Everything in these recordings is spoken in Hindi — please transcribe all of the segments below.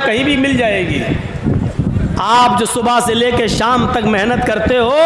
कहीं भी मिल जाएगी। आप जो सुबह से लेकर शाम तक मेहनत करते हो,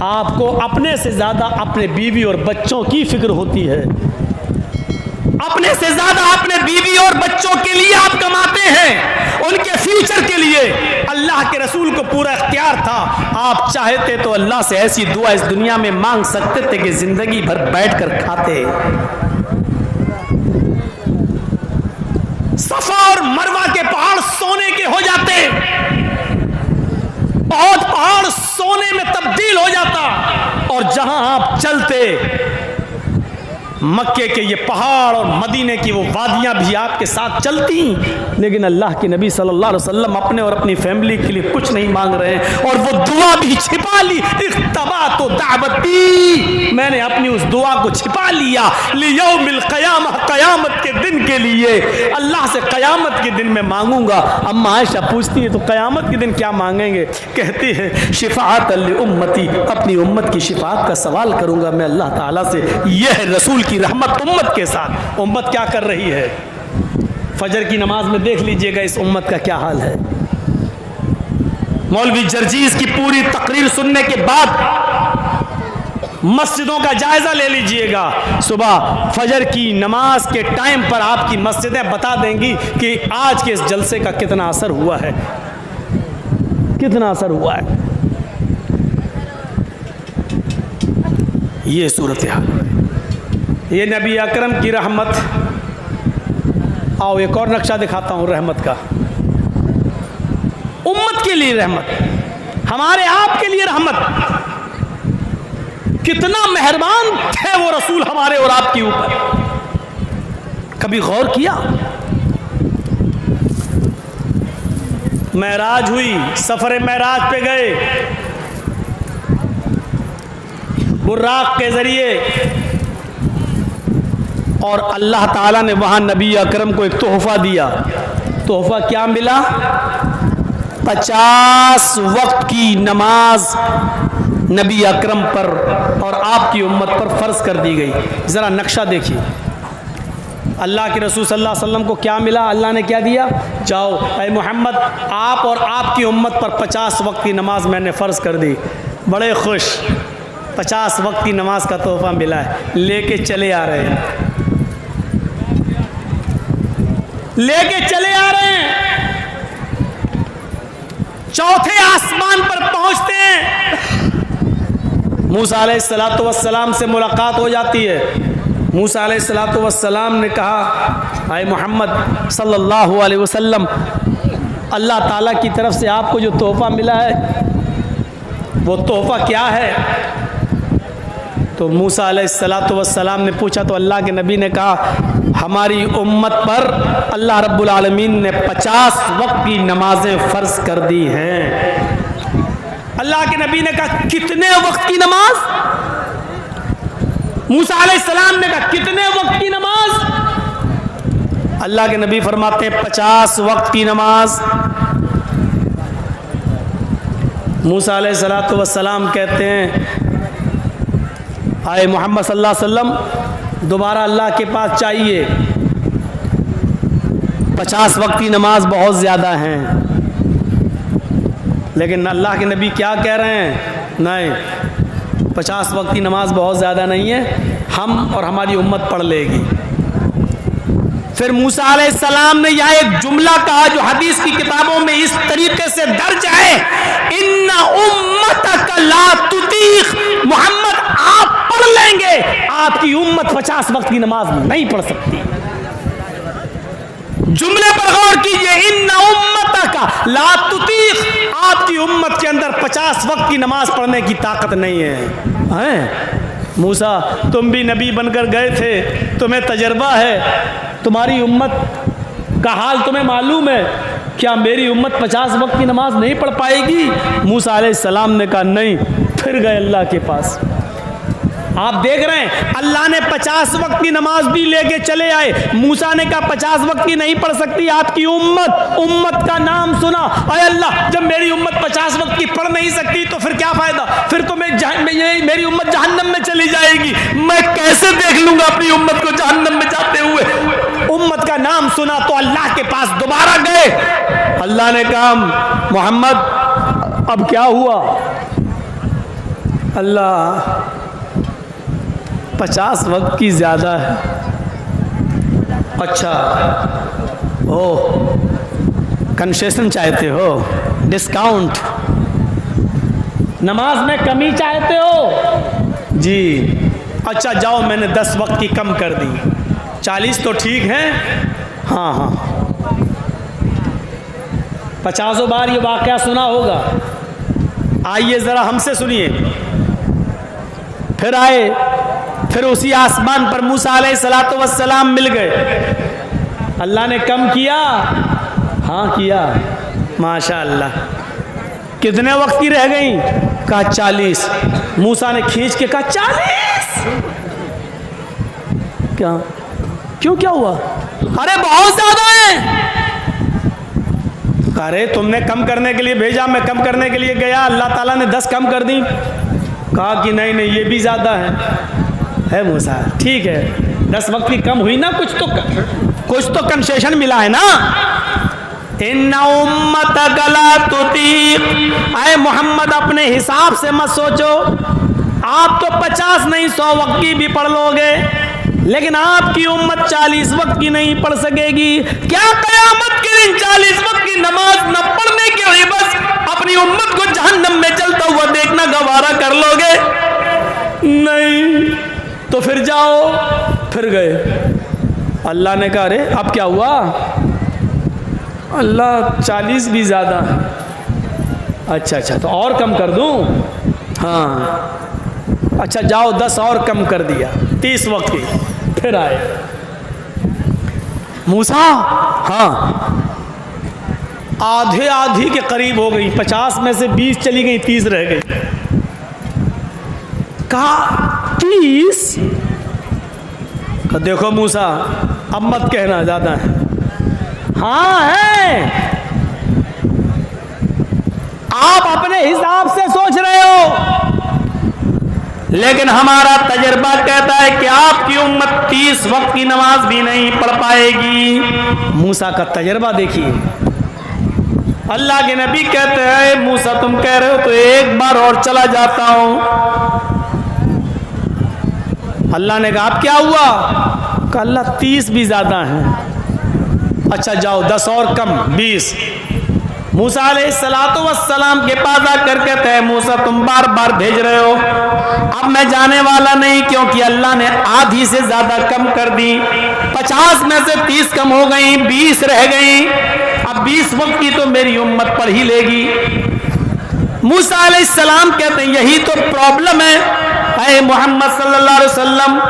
आपको अपने से ज़्यादा अपने बीवी और बच्चों की फिक्र होती है। अपने से ज़्यादा अपने बीवी और बच्चों के लिए आप कमाते हैं, उनके फ्यूचर के लिए। अल्लाह के रसूल को पूरा इख्तियार था, आप चाहते तो अल्लाह से ऐसी दुआ इस दुनिया में मांग सकते थे कि जिंदगी भर बैठकर खाते। सफा और मरवा के पहाड़ सोने के हो जाते, बहुत पहाड़ सोने में तब्दील हो जाता, और जहां आप चलते मक्के के ये पहाड़ और मदीने की वो वादियां भी आपके साथ चलती। लेकिन अल्लाह के नबी सल्लल्लाहु अलैहि वसल्लम अपने और अपनी फैमिली के लिए कुछ नहीं मांग रहे हैं, और वो दुआ भी छिपा ली। इख्तबा तो दावती, मैंने अपनी उस दुआ को छिपा लिया। लियौमिल क़यामा, क़यामत के दिन के लिए, अल्लाह से क़यामत के दिन मैं मांगूंगा। अम्मा आयशा पूछती है तो क़यामत के दिन क्या मांगेंगे? कहती है शिफ़ाअतल उम्मती, अपनी उम्मत की शिफाअत का सवाल करूंगा मैं अल्लाह ताला से। यह है रसूल की रहमत उम्मत के साथ। उम्मत क्या कर रही है? फजर की नमाज में देख लीजिएगा इस उम्मत का क्या हाल है। मौलवी जर्जीस की पूरी तकरीर सुनने के बाद मस्जिदों का जायजा ले लीजिएगा। सुबह फजर की नमाज के टाइम पर आपकी मस्जिदें बता देंगी कि आज के इस जलसे का कितना असर हुआ है, कितना असर हुआ है। ये सूरत हाल, ये नबी अकरम की रहमत। आओ एक और नक्शा दिखाता हूँ रहमत का। उम्मत के लिए रहमत, हमारे आप के लिए रहमत। कितना मेहरबान थे वो रसूल हमारे और आपके ऊपर। कभी गौर किया? मेराज हुई, सफर मेराज पे गए, बुर्राक के जरिए, और अल्लाह ताला ने वहाँ नबी अकरम को एक तोहफ़ा दिया। तोहफ़ा क्या मिला? 50 वक्त की नमाज नबी अकरम पर और आपकी उम्मत पर फ़र्ज कर दी गई। ज़रा नक्शा देखिए, अल्लाह के रसूल सल्लल्लाहु अलैहि वसल्लम को क्या मिला? अल्लाह ने क्या दिया? जाओ ऐ मोहम्मद, आप और आपकी उम्मत पर 50 वक्त की नमाज मैंने फ़र्ज कर दी। बड़े खुश, 50 वक्त की नमाज का तोहफ़ा मिला है। लेके चले आ रहे हैं, लेके चले आ रहे हैं। चौथे आसमान पर पहुंचते हैं, मूसा अलैहिस्सलातु वस्सलाम से मुलाकात हो जाती है। मूसा अलैहिस्सलातु वस्सलाम ने कहा, आए मोहम्मद सल्लल्लाहु अलैहि वसल्लम, अल्लाह ताला की तरफ से आपको जो तोहफ़ा मिला है वो तोहफ़ा क्या है? तो मूसा अलैहिस्सलातु वस्सलाम ने पूछा तो अल्लाह के नबी ने कहा, हमारी उम्मत पर अल्लाह रब्बुल आलमीन ने 50 वक्त की नमाजें फ़र्ज कर दी हैं। अल्लाह के नबी ने कहा, कितने वक्त की नमाज? मूसा अलैहिस्सलाम ने कहा, कितने वक्त की नमाज? अल्लाह के नबी फरमाते हैं 50 वक्त की नमाज। मूसा अलैहिस्सलातु वस्सलाम कहते हैं, आए मोहम्मद सल्लल्लाहु अलैहि वसल्लम, दोबारा अल्लाह के पास चाहिए, 50 वक्त की नमाज बहुत ज़्यादा हैं। लेकिन अल्लाह के नबी क्या कह रहे हैं? नहीं, 50 वक्त की नमाज बहुत ज़्यादा नहीं है, हम और हमारी उम्मत पढ़ लेगी। फिर मूसा अलैहिस्सलाम ने यहाँ एक जुमला कहा जो हदीस की किताबों में इस तरीके से दर्ज है, इन्ना उम्मतक ला तुतीख, मोहम्मद आप पढ़ लेंगे, आपकी उम्मत 50 वक्त की नमाज नहीं पढ़ सकती। जुमले पर गौर कीजिए, इन्ना उम्मतक ला तुतीख, आपकी उम्मत के अंदर 50 वक्त की नमाज पढ़ने की ताकत नहीं है। मूसा, तुम भी नबी बनकर गए थे, तुम्हें तजर्बा है, तुम्हारी उम्मत का हाल तुम्हें मालूम है, क्या मेरी उम्मत 50 वक्त की नमाज नहीं पढ़ पाएगी? मूसा अलैहिस्सलाम ने कहा नहीं। फिर गए अल्लाह के पास। आप देख रहे हैं, अल्लाह ने 50 वक्त की नमाज भी लेके चले आए। मूसा ने कहा 50 वक्त की नहीं पढ़ सकती आपकी उम्मत। उम्मत का नाम सुना, अरे अल्लाह, जब मेरी उम्मत 50 वक्त की पढ़ नहीं सकती तो फिर क्या फायदा? फिर तो मेरी उम्मत जहन्नम में चली जाएगी। मैं कैसे देख लूंगा अपनी उम्मत को जहन्नम में जाते हुए? उम्मत का नाम सुना तो अल्लाह के पास दोबारा गए। अल्लाह ने कहा मोहम्मद अब क्या हुआ? अल्लाह 50 वक्त की ज़्यादा है। अच्छा, ओ कंसेशन चाहते हो, डिस्काउंट, नमाज में कमी चाहते हो जी? अच्छा जाओ, मैंने 10 वक्त की कम कर दी, 40 तो ठीक है। हाँ हाँ, 50 बार ये वाक़या सुना होगा। आइए ज़रा हमसे सुनिए। फिर आए, फिर उसी आसमान पर मूसा अलैहिस्सलातु वस्सलाम मिल गए। अल्लाह ने कम किया? हाँ किया, माशाअल्लाह। कितने वक्त की रह गई? कहा 40। मूसा ने खींच के कहा 40? क्या? क्यों, क्या हुआ? अरे बहुत ज्यादा है। अरे तुमने कम करने के लिए भेजा, मैं कम करने के लिए गया, अल्लाह ताला ने 10 कम कर दी। कहा कि नहीं नहीं, ये भी ज्यादा है मूसा। ठीक है, 10 वक्त की कम हुई ना, कुछ तो कंसेशन मिला है ना। इन्ना उम्मतक ला तुतीक, आए मोहम्मद अपने हिसाब से मत सोचो। आप तो 50 नहीं 100 वक्त की भी पढ़ लोगे, लेकिन आपकी उम्मत 40 वक्त की नहीं पढ़ सकेगी। क्या कयामत के दिन 40 वक्त की नमाज न पढ़ने के लिए बस अपनी उम्मत को जहन्नम में चलता हुआ देखना गवारा कर लोगे? नहीं। तो फिर जाओ। फिर गए। अल्लाह ने कहा अरे अब क्या हुआ? अल्लाह 40 भी ज़्यादा। अच्छा अच्छा, तो और कम कर दूं? हाँ। अच्छा जाओ, 10 और कम कर दिया, 30 वक्त की। फिर आए मूसा। हाँ, आधे आधी के करीब हो गई, 50 में से 20 चली गई, 30 रह गई। कहा 30? देखो मूसा, अब मत कहना ज़्यादा है। हाँ है, आप अपने हिसाब से सोच रहे हो, लेकिन हमारा तजर्बा कहता है कि आपकी उम्मत 30 वक्त की नमाज भी नहीं पढ़ पाएगी। मूसा का तजर्बा देखिए। अल्लाह के नबी कहते हैं मूसा तुम कह रहे हो तो एक बार और चला जाता हूं। अल्लाह ने कहा अब क्या हुआ? कहा अल्लाह 30 भी ज्यादा है। अच्छा जाओ, 10 और कम, 20। मूसा अलैहिस्सलातु वस्सलाम के पास आकर कहते हैं मूसा तुम बार बार भेज रहे हो, अब मैं जाने वाला नहीं, क्योंकि अल्लाह ने आधी से ज्यादा कम कर दी। 50 में से 30 कम हो गई, 20 रह गई। अब 20 वक्त की तो मेरी उम्मत पढ़ ही लेगी। मूसा अलैहिस्सलाम कहते हैं यही तो प्रॉब्लम है। ऐ मोहम्मद सल्लल्लाहु अलैहि वसल्लम,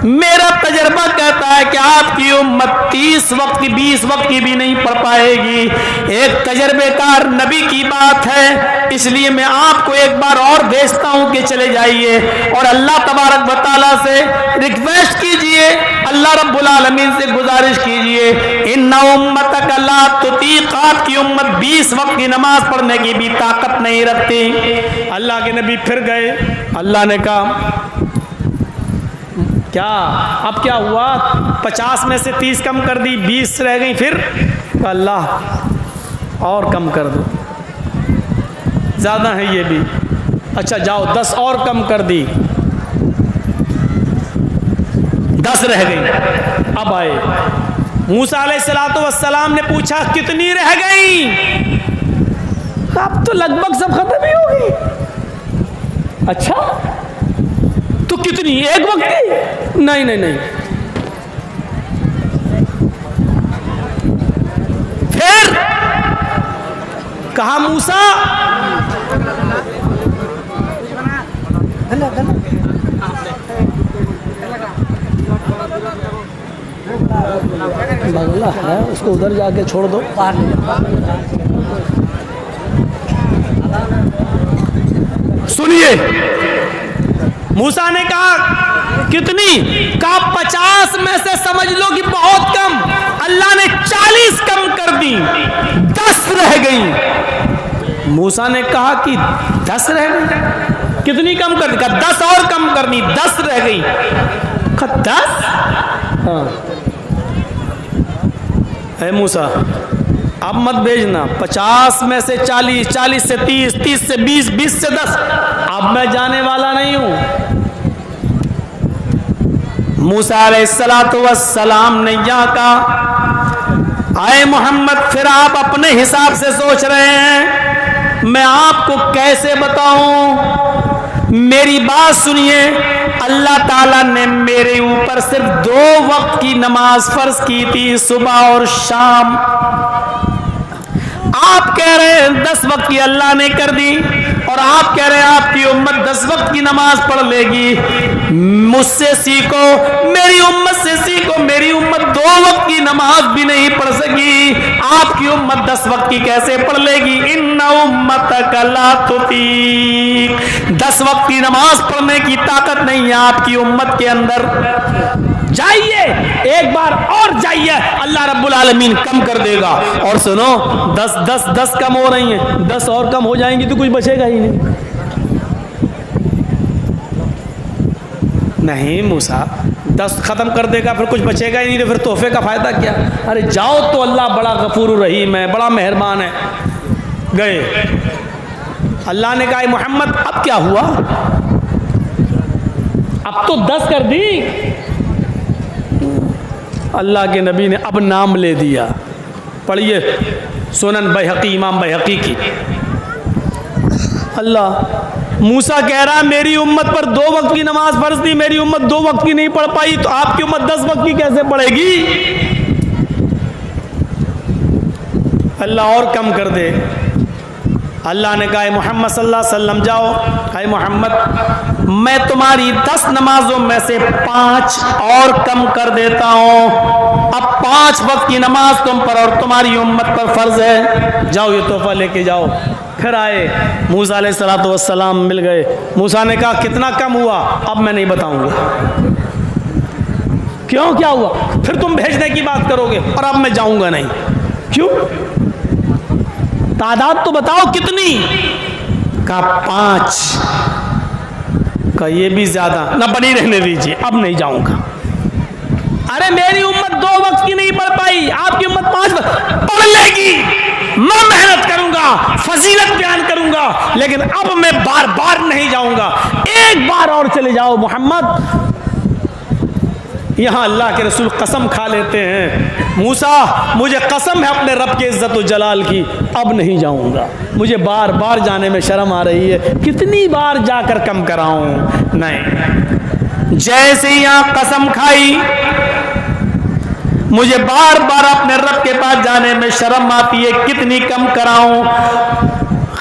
मेरा तजर्बा कहता है कि आपकी उम्मत 30 वक्त की 20 वक्त की भी नहीं पढ़ पाएगी। एक तजर्बेकार नबी की बात है, इसलिए मैं आपको एक बार और भेजता हूं कि चले जाइए और अल्लाह तबारक व तआला से रिक्वेस्ट कीजिए, अल्लाह रब्बुल आलमीन से गुजारिश कीजिए, इन्ना उम्मतक ला तुतीक, आपकी उम्मत 20 वक्त की नमाज पढ़ने की भी ताकत नहीं रखती। अल्लाह के नबी फिर गए। अल्लाह ने कहा क्या अब क्या हुआ? 50 में से 30 कम कर दी, 20 रह गई। फिर अल्लाह और कम कर दो, ज़्यादा है ये भी। अच्छा जाओ, 10 और कम कर दी, 10 रह गई। अब आए मूसा अलैहिस्सलातु वस्सलाम ने पूछा कितनी रह गई? अब तो लगभग सब खत्म ही हो गई। अच्छा तो कितनी? एक वक्त की? नहीं नहीं नहीं। फिर कहा मूसा बगला है, उसको उधर जाके छोड़ दो। सुनिए, मूसा ने कहा कितनी? कहा 50 में से समझ लो कि बहुत कम। अल्लाह ने 40 कम कर दी, 10 रह गई। मूसा ने कहा कि 10 रह गई? कितनी कम कर दी? कहा 10 और कम करनी, 10 रह गई। कहा 10? हाँ। है मूसा, अब मत भेजना। 50 में से 40, 40 से 30, 30 से 20, 20 से 10। अब मैं जाने वाला नहीं हूं। मूसा अलैहिस्सलातु वस्सलाम ने यहाँ कहा, आए मोहम्मद, फिर आप अपने हिसाब से सोच रहे हैं, मैं आपको कैसे बताऊं? मेरी बात सुनिए। अल्लाह ताला ने मेरे ऊपर सिर्फ 2 वक्त की नमाज फर्ज की थी, सुबह और शाम। आप कह रहे हैं 10 वक्त की अल्लाह ने कर दी, और आप कह रहे हैं आपकी उम्मत 10 वक्त की नमाज पढ़ लेगी। मुझसे सीखो, मेरी उम्मत से सीखो। मेरी उम्मत 2 वक्त की नमाज भी नहीं पढ़ सकी, आपकी उम्मत 10 वक्त की कैसे पढ़ लेगी? इन्ना उम्मतक ला तुतीक। 10 वक्त की नमाज पढ़ने की ताकत नहीं है आपकी उम्मत के अंदर। जाइए, एक बार और जाइए, अल्लाह रब्बुल आलमीन कम कर देगा। और सुनो, 10 कम हो रही हैं, 10 और कम हो जाएंगी तो कुछ बचेगा ही नहीं मूसा, 10 खत्म कर देगा फिर कुछ बचेगा ही नहीं, तो फिर तोहफे का फायदा क्या? अरे जाओ तो, अल्लाह बड़ा गफूर रहीम है, बड़ा मेहरबान है। गए, अल्लाह ने कहा मोहम्मद अब क्या हुआ? अब तो 10 कर दी। अल्लाह के नबी ने अब नाम ले दिया। पढ़िए सुनन बैहकी, इमाम बैहकी की। अल्लाह, मूसा कह रहा है मेरी उम्मत पर 2 वक्त की नमाज फर्ज थी, मेरी उम्मत 2 वक्त की नहीं पढ़ पाई, तो आपकी उम्मत 10 वक्त की कैसे पढ़ेगी? अल्लाह और कम कर दे। अल्लाह ने कहा मोहम्मद सल्लल्लाहु अलैहि वसल्लम जाओ, है मोहम्मद मैं तुम्हारी 10 नमाजों में से 5 और कम कर देता हूं। अब 5 वक्त की नमाज तुम पर और तुम्हारी उम्मत पर फर्ज है। जाओ ये तोहफा लेके जाओ। फिर आए मूसा अलैहिस्सलातु वस्सलाम, मिल गए। मूसा ने कहा कितना कम हुआ? अब मैं नहीं बताऊंगा। क्यों, क्या हुआ? फिर तुम भेजने की बात करोगे और अब मैं जाऊंगा नहीं। क्यों? तादाद तो बताओ कितनी? का 5। का ये भी ज्यादा ना, बनी रहने दीजिए, अब नहीं जाऊंगा। अरे मेरी उम्मत 2 वक्त की नहीं पढ़ पाई, आपकी उम्मत 5 वक्त पढ़ लेगी। मैं मेहनत करूंगा, फजीलत बयान करूंगा, लेकिन अब मैं बार बार नहीं जाऊंगा। एक बार और चले जाओ मोहम्मद। यहां अल्लाह के रसूल कसम खा लेते हैं, मूसा मुझे कसम है अपने रब के इज्जत व जलाल की, अब नहीं जाऊंगा। मुझे बार बार जाने में शर्म आ रही है, कितनी बार जाकर कम कराऊं? नहीं, जैसे ही यहां कसम खाई, मुझे बार बार अपने रब के पास जाने में शर्म आती है, कितनी कम कराऊं?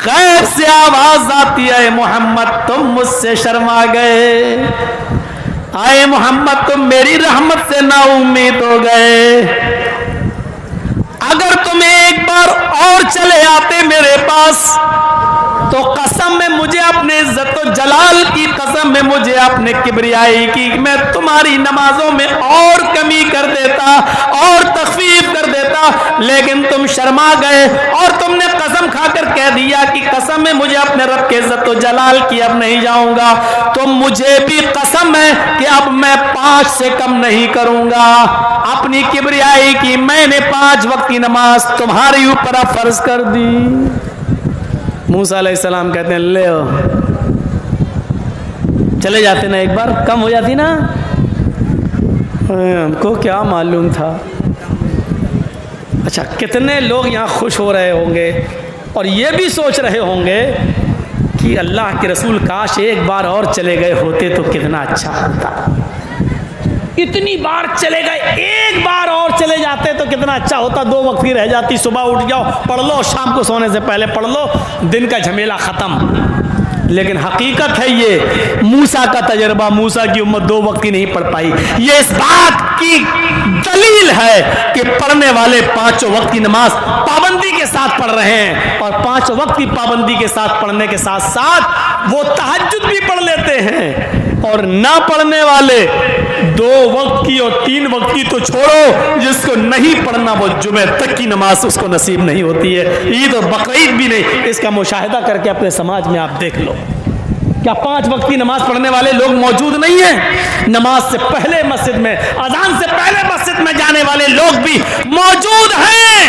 गैर से आवाज आती है, मोहम्मद तुम मुझसे शर्मा गए। आए मोहम्मद तुम मेरी रहमत से ना उम्मीद हो गए। अगर तुम एक बार और चले आते मेरे पास, तो कसम में मुझे अपने इज्जत व जलाल की कसम में, मुझे अपने किबरियाई की, मैं तुम्हारी नमाजों में और कमी कर देता और तखफीफ कर देता, लेकिन तुम शर्मा गए और तुमने कसम खाकर कह दिया कि कसम में मुझे अपने रब के इज्जत व जलाल की, अब नहीं जाऊंगा। तो मुझे भी कसम है कि अब मैं 5 से कम नहीं करूंगा। अपनी किबरियाई की मैंने 5 वक्त की नमाज तुम्हारे ऊपर फर्ज कर दी। मूसा अलैहिस्सलाम कहते हैं ले आओ, चले जाते ना, एक बार कम हो जाती ना। हमको क्या मालूम था। अच्छा, कितने लोग यहाँ खुश हो रहे होंगे और ये भी सोच रहे होंगे कि अल्लाह के रसूल काश एक बार और चले गए होते तो कितना अच्छा होता। इतनी बार चले गए, एक बार और चले जाते तो कितना अच्छा होता। 2 वक्त की रह जाती, सुबह उठ जाओ पढ़ लो, शाम को सोने से पहले पढ़ लो, दिन का झमेला खत्म। लेकिन हकीकत है ये, मूसा का तजर्बा, मूसा की उम्मत 2 वक्त की नहीं पढ़ पाई। ये इस बात की दलील है कि पढ़ने वाले 5 वक्त की नमाज पाबंदी के साथ पढ़ रहे हैं, और 5 वक्त की पाबंदी के साथ पढ़ने के साथ साथ वो तहज्जुद भी पढ़ लेते हैं। और ना पढ़ने वाले 2 वक्त की और 3 वक्त की तो छोड़ो, जिसको नहीं पढ़ना वो जुमे तक की नमाज उसको नसीब नहीं होती है, ईद और बकरीद भी नहीं। इसका मुशाहिदा करके अपने समाज में आप देख लो, क्या 5 वक्त की नमाज पढ़ने वाले लोग मौजूद नहीं हैं? नमाज से पहले मस्जिद में, अजान से पहले मस्जिद में जाने वाले लोग भी मौजूद हैं।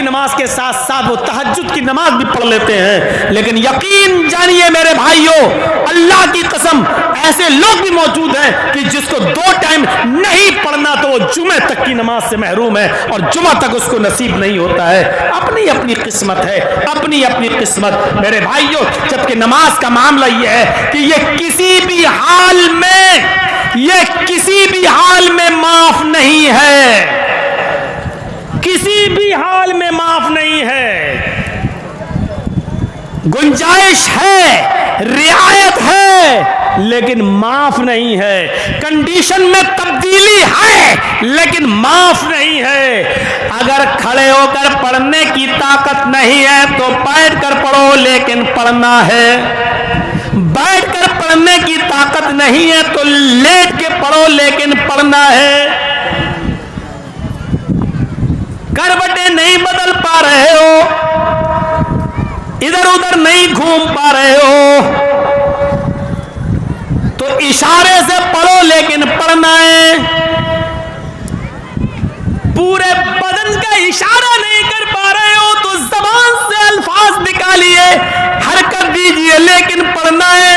नमाज के साथ साथ वो तहज्जुद की नमाज भी पढ़ लेते हैं। लेकिन यकीन जानिए मेरे भाइयों, अल्लाह की कसम, ऐसे लोग भी मौजूद हैं कि जिसको 2 टाइम नहीं पढ़ना तो वो जुमे तक की नमाज से महरूम है और जुमा तक उसको नसीब नहीं होता है। अपनी अपनी किस्मत है, अपनी अपनी किस्मत मेरे भाइयों। जबकि नमाज का मामला यह है कि ये किसी भी हाल में माफ नहीं है, किसी भी हाल में माफ नहीं है। गुंजाइश है, रियायत है, लेकिन माफ नहीं है। कंडीशन में तब्दीली है लेकिन माफ नहीं है। अगर खड़े होकर पढ़ने की ताकत नहीं है तो बैठ कर पढ़ो, लेकिन पढ़ना है। बैठ कर पढ़ने की ताकत नहीं है तो लेट के पढ़ो, लेकिन पढ़ना है। करवटें नहीं बदल पा रहे हो, इधर उधर नहीं घूम पा रहे हो, तो इशारे से पढ़ो, लेकिन पढ़ना है। पूरे बदन का इशारा नहीं कर पा रहे हो तो जबान से अल्फाज निकालिए, हरकत दीजिए, लेकिन पढ़ना है।